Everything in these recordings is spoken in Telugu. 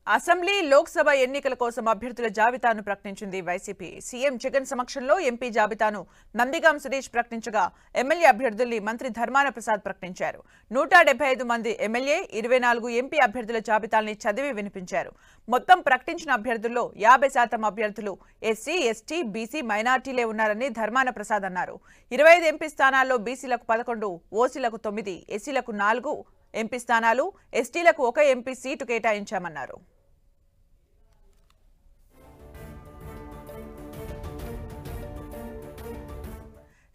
అసెంబ్లీ లోక్సభ ఎన్నికల కోసం అభ్యర్థుల జాబితాను ప్రకటించింది వైసీపీ. సీఎం జగన్ సమక్షంలో ఎంపీ జాబితాను నందిగాం సురేష్ ప్రకటించగా ఎమ్మెల్యే అభ్యర్థుల్ని మంత్రి ధర్మాన ప్రసాద్ ప్రకటించారు. 175 మంది ఎమ్మెల్యే 24 ఎంపీ అభ్యర్థుల జాబితాల్ని చదివి వినిపించారు. మొత్తం ప్రకటించిన అభ్యర్థుల్లో 50% అభ్యర్థులు ఎస్సీ, ఎస్టీ, బీసీ, మైనార్టీలే ఉన్నారని ధర్మాన ప్రసాద్ అన్నారు. 25 ఎంపీ స్థానాల్లో బీసీలకు 11, ఓసీలకు 9, ఎస్సీలకు 4 ఎంపీ స్థానాలు, ఎస్టీలకు 1 ఎంపీ సీటు కేటాయించామన్నారు.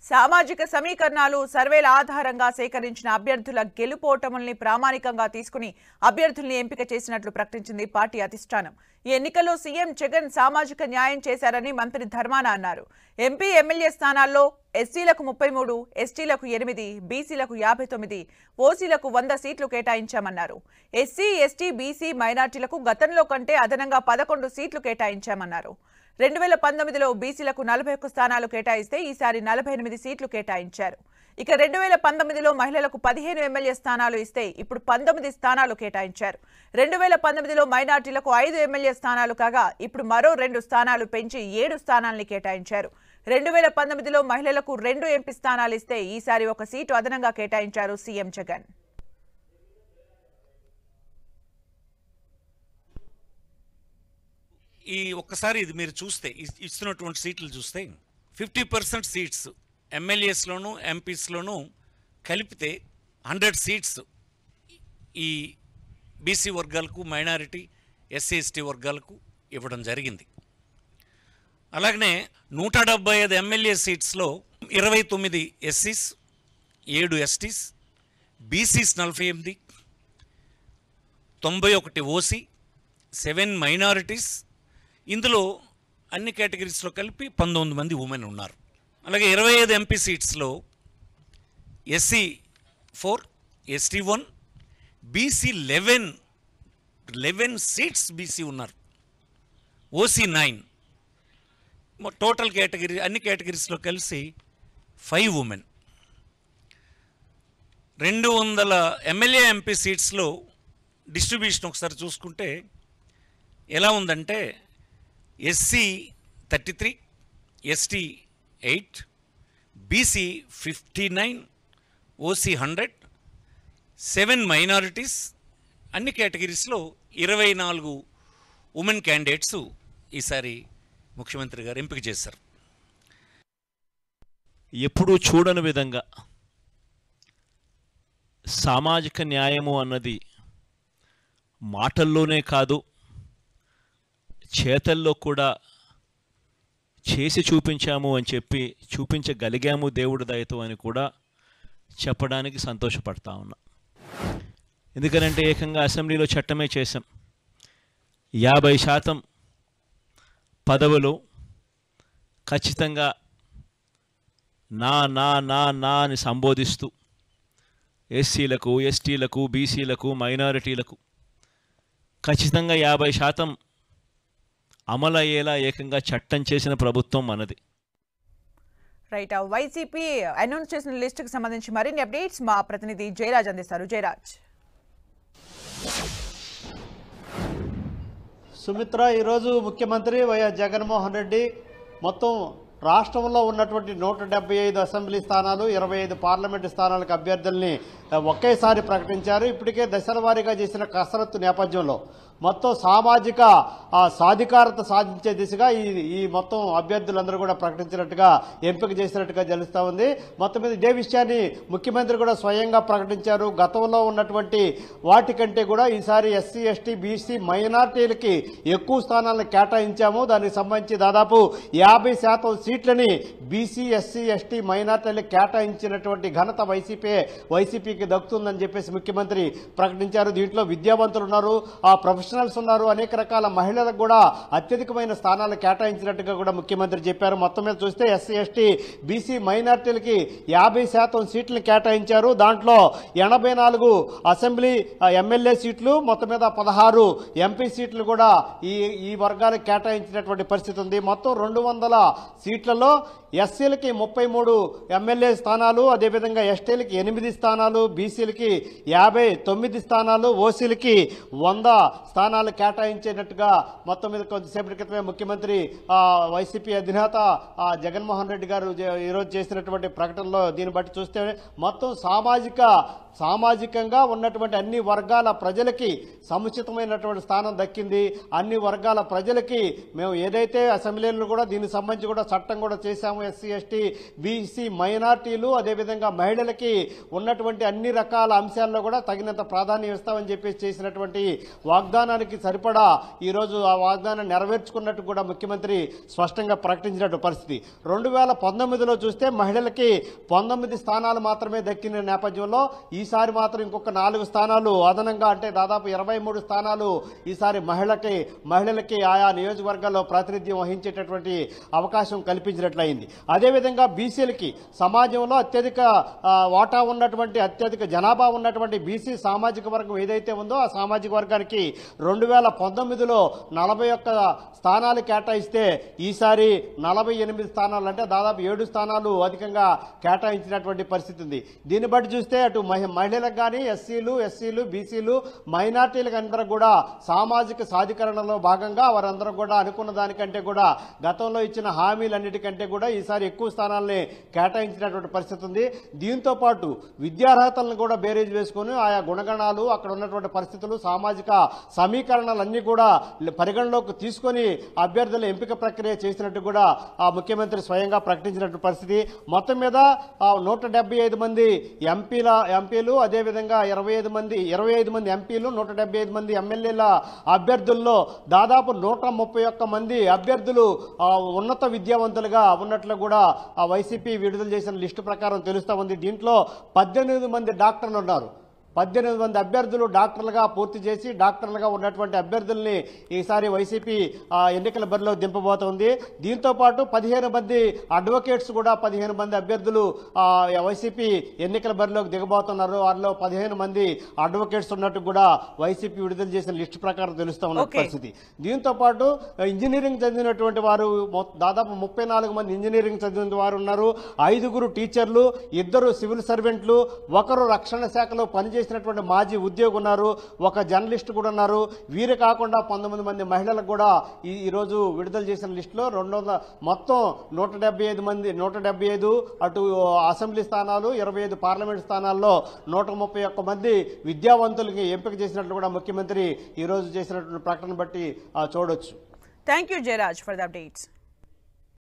సామాజిక సమీకరణాలు, సర్వేల ఆధారంగా సేకరించిన అభ్యర్థుల గెలుపోటముల్ని ప్రామాణికంగా తీసుకుని అభ్యర్థుల్ని ఎంపిక చేసినట్లు ప్రకటించింది పార్టీ అధిష్టానం. ఈ ఎన్నికల్లో సీఎం జగన్ సామాజిక న్యాయం చేశారని మంత్రి ధర్మాన అన్నారు. ఎంపీ, ఎమ్మెల్యే స్థానాల్లో ఎస్సీలకు 33, ఎస్టీలకు 8, బీసీలకు 59, ఓసీలకు 100 సీట్లు కేటాయించామన్నారు. ఎస్సీ, ఎస్టీ, బీసీ, మైనార్టీలకు గతంలో కంటే అదనంగా 11 సీట్లు కేటాయించామన్నారు. 2019లో బీసీలకు 41 స్థానాలు కేటాయిస్తే ఈసారి 48 సీట్లు కేటాయించారు. ఇక 2019లో మహిళలకు 15 ఎమ్మెల్యే స్థానాలు ఇస్తే ఇప్పుడు 19 స్థానాలు కేటాయించారు. 2019లో మైనార్టీలకు 5 ఎమ్మెల్యే స్థానాలు కాగా ఇప్పుడు మరో 2 స్థానాలు పెంచి 7 స్థానాల్ని కేటాయించారు. 2019లో మహిళలకు 2 ఎంపీ స్థానాలు ఇస్తే ఈసారి 1 సీటు అదనంగా కేటాయించారు సీఎం జగన్. ఈ ఒక్కసారి ఇది మీరు చూస్తే ఇస్తున్నటువంటి సీట్లు చూస్తే 50% సీట్స్ ఎమ్మెల్యేస్లోను ఎంపీస్లోనూ కలిపితే 100 సీట్స్ ఈ బీసీ వర్గాలకు, మైనారిటీ, ఎస్సీ, ఎస్టీ వర్గాలకు ఇవ్వడం జరిగింది. అలాగనే 175 ఎమ్మెల్యే సీట్స్లో 29 ఎస్సీస్, 7 ఎస్టీస్, బీసీస్ 48, 91 ఓసీ, 7 మైనారిటీస్, ఇందులో అన్ని కేటగిరీస్లో కలిపి 19 మంది ఉమెన్ ఉన్నారు. అలాగే 25 ఎంపీ సీట్స్లో SC 4, ST 1, BC 11 seats BC ఉన్నారు, ఓసీ 9, టోటల్ కేటగిరీ అన్ని కేటగిరీస్లో కలిసి 5 ఉమెన్. 200 ఎమ్మెల్యే ఎంపీ సీట్స్లో డిస్ట్రిబ్యూషన్ ఒకసారి చూసుకుంటే ఎలా ఉందంటే SC 33, ST 8, BC 59, OC 100, 7 minorities, అన్ని కేటగిరీస్లో 24 ఉమెన్ క్యాండిడేట్స్ ఈసారి ముఖ్యమంత్రి గారు ఎంపిక చేశారు. ఎప్పుడూ చూడని విధంగా సామాజిక న్యాయము అన్నది మాటల్లోనే కాదు, చేతల్లో కూడా చేసి చూపించాము అని చెప్పి, చూపించగలిగాము దేవుడి దయతో అని కూడా చెప్పడానికి సంతోషపడతా ఉన్నా. ఎందుకనంటే ఏకంగా అసెంబ్లీలో చట్టమే చేశాం. 50% పదవులు ఖచ్చితంగా నా నా నా నా అని సంబోధిస్తూ ఎస్సీలకు, ఎస్టీలకు, బీసీలకు, మైనారిటీలకు ఖచ్చితంగా 50% అమలు అయ్యేలా ఏకంగా చట్టం చేసిన ప్రభుత్వం మనది. రైట్. వైసీపీ అనౌన్స్ చేసిన లిస్టుకు సంబంధించి మరిన్ని అప్డేట్స్ మా ప్రతినిధి జయరాజ్ అందిస్తారు. జయరాజ్. సుమిత్ర, ఈరోజు ముఖ్యమంత్రి వైఎస్ జగన్మోహన్ రెడ్డి మొత్తం రాష్ట్రంలో ఉన్నటువంటి 175 అసెంబ్లీ స్థానాలు, 25 పార్లమెంటు స్థానాలకు అభ్యర్థుల్ని ఒకేసారి ప్రకటించారు. ఇప్పటికే దశల వారీగా చేసిన కసరత్తు నేపథ్యంలో మొత్తం సామాజిక సాధికారత సాధించే దిశగా ఈ మొత్తం అభ్యర్థులందరూ కూడా ప్రకటించినట్టుగా, ఎంపిక చేసినట్టుగా తెలుస్తూ ఉంది. మొత్తం మీద ఇదే విషయాన్ని ముఖ్యమంత్రి కూడా స్వయంగా ప్రకటించారు. గతంలో ఉన్నటువంటి వాటికంటే కూడా ఈసారి ఎస్సీ, ఎస్టీ, బీసీ, మైనార్టీలకి ఎక్కువ స్థానాలను కేటాయించాము. దానికి సంబంధించి దాదాపు 50% సీట్లని బీసీ, ఎస్సీ, ఎస్టీ, మైనార్టీలకు కేటాయించినటువంటి ఘనత వైసీపీకి దక్కుతుందని చెప్పేసి ముఖ్యమంత్రి ప్రకటించారు. దీంట్లో విద్యావంతులు ఉన్నారు, ప్రొఫెషనల్స్ ఉన్నారు, అనేక రకాల మహిళలకు కూడా అత్యధికమైన స్థానాలు కేటాయించినట్టుగా కూడా ముఖ్యమంత్రి చెప్పారు. మొత్తం మీద చూస్తే ఎస్సీ, ఎస్టీ, బీసీ, మైనార్టీలకి 50% సీట్లు కేటాయించారు. దాంట్లో 84 అసెంబ్లీ ఎమ్మెల్యే సీట్లు, మొత్తం మీద 16 ఎంపీ సీట్లు కూడా ఈ వర్గాలకు కేటాయించినటువంటి పరిస్థితి ఉంది. మొత్తం 200 వీటిలలో ఎస్సీలకి 33 ఎమ్మెల్యే స్థానాలు, అదేవిధంగా ఎస్టీలకి 8 స్థానాలు, బీసీలకి 59 స్థానాలు, ఓసీలకి 100 స్థానాలు కేటాయించేటట్టుగా మొత్తం మీద కొద్దిసేపటి క్రితమే ముఖ్యమంత్రి వైసీపీ అధినేత జగన్మోహన్ రెడ్డి గారు ఈరోజు చేసినటువంటి ప్రకటనలో దీన్ని బట్టి చూస్తే మొత్తం సామాజికంగా ఉన్నటువంటి అన్ని వర్గాల ప్రజలకి సముచితమైనటువంటి స్థానం దక్కింది. అన్ని వర్గాల ప్రజలకి మేము ఏదైతే అసెంబ్లీలో కూడా దీనికి సంబంధించి కూడా చట్టం కూడా చేశాము, ఎస్సీ ఎస్టీ బీసీ మైనార్టీలు అదేవిధంగా మహిళలకి ఉన్నటువంటి అన్ని రకాల అంశాల్లో కూడా తగినంత ప్రాధాన్యం ఇస్తామని చెప్పేసి చేసినటువంటి వాగ్దానానికి సరిపడా ఈరోజు ఆ వాగ్దానం నెరవేర్చుకున్నట్టు కూడా ముఖ్యమంత్రి స్పష్టంగా ప్రకటించినట్టు పరిస్థితి. 2019లో చూస్తే మహిళలకి 19 స్థానాలు మాత్రమే దక్కిన నేపథ్యంలో ఈసారి మాత్రం ఇంకొక 4 స్థానాలు అదనంగా, అంటే దాదాపు 23 స్థానాలు ఈసారి మహిళలకి ఆయా నియోజకవర్గాల్లో ప్రాతినిధ్యం వహించేటటువంటి అవకాశం కల్పించినట్లయింది. అదేవిధంగా బీసీలకి సమాజంలో అత్యధిక వాటా ఉన్నటువంటి, అత్యధిక జనాభా ఉన్నటువంటి బీసీ సామాజిక వర్గం ఏదైతే ఉందో ఆ సామాజిక వర్గానికి 2019లో 41 స్థానాలు కేటాయిస్తే ఈసారి 48 స్థానాలు, అంటే దాదాపు 7 స్థానాలు అధికంగా కేటాయించినటువంటి పరిస్థితి ఉంది. దీన్ని బట్టి చూస్తే అటు మహిళలకు కానీ ఎస్సీలు బీసీలు మైనార్టీలకు అందరూ కూడా సామాజిక సాధికరణలో భాగంగా వారందరూ కూడా అనుకున్న దానికంటే కూడా గతంలో ఇచ్చిన హామీలన్నిటికంటే కూడా ఈసారి ఎక్కువ స్థానాలని కేటాయించినటువంటి పరిస్థితి ఉంది. దీంతో పాటు విద్యార్హతలను కూడా బేరేజ్ వేసుకొని ఆయా గుణగణాలు, అక్కడ ఉన్నటువంటి పరిస్థితులు, సామాజిక సమీకరణలన్నీ కూడా పరిగణలోకి తీసుకొని అభ్యర్థుల ఎంపిక ప్రక్రియ చేసినట్టు కూడా ఆ ముఖ్యమంత్రి స్వయంగా ప్రకటించినటువంటి పరిస్థితి. మొత్తం మీద 175 మంది ఎంపీలు, అదేవిధంగా 25 మంది ఎంపీలు, 175 మంది ఎమ్మెల్యేల అభ్యర్థుల్లో దాదాపు 131 మంది అభ్యర్థులు ఉన్నత విద్యావంతులుగా ఉన్నట్లు కూడా ఆ వైసీపీ విడుదల చేసిన లిస్టు ప్రకారం తెలుస్తూ ఉంది. దీంట్లో 18 మంది డాక్టర్లు ఉన్నారు. 18 మంది అభ్యర్థులు డాక్టర్లుగా పూర్తి చేసి డాక్టర్లుగా ఉన్నటువంటి అభ్యర్థుల్ని ఈసారి వైసీపీ ఎన్నికల బరిలో దింపబోతోంది. దీంతో పాటు 15 మంది అడ్వకేట్స్ కూడా 15 మంది అభ్యర్థులు వైసీపీ ఎన్నికల బరిలోకి దిగబోతున్నారు. వారిలో 15 మంది అడ్వకేట్స్ ఉన్నట్టు కూడా వైసీపీ విడుదల చేసిన లిస్టు ప్రకారం తెలుస్తూ ఉన్న పరిస్థితి. దీంతో పాటు ఇంజనీరింగ్ చదివినటువంటి వారు దాదాపు 34 మంది ఇంజనీరింగ్ చదివిన వారు ఉన్నారు. 5 టీచర్లు, 2 సివిల్ సర్వెంట్లు, 1 రక్షణ శాఖలో పనిచేసి మాజీ ఉద్యోగి ఉన్నారు, 1 జర్నలిస్ట్ కూడా ఉన్నారు. వీరు కాకుండా 19 మంది మహిళలకు కూడా ఈరోజు విడుదల చేసిన లిస్టులో మొత్తం 175 అటు అసెంబ్లీ స్థానాలు, 25 పార్లమెంట్ స్థానాల్లో 131 మంది విద్యావంతులకి ఎంపిక చేసినట్లు కూడా ముఖ్యమంత్రి ఈరోజు చేసినటువంటి ప్రకటన బట్టి చూడొచ్చు. Thank you Jayaraj for the updates.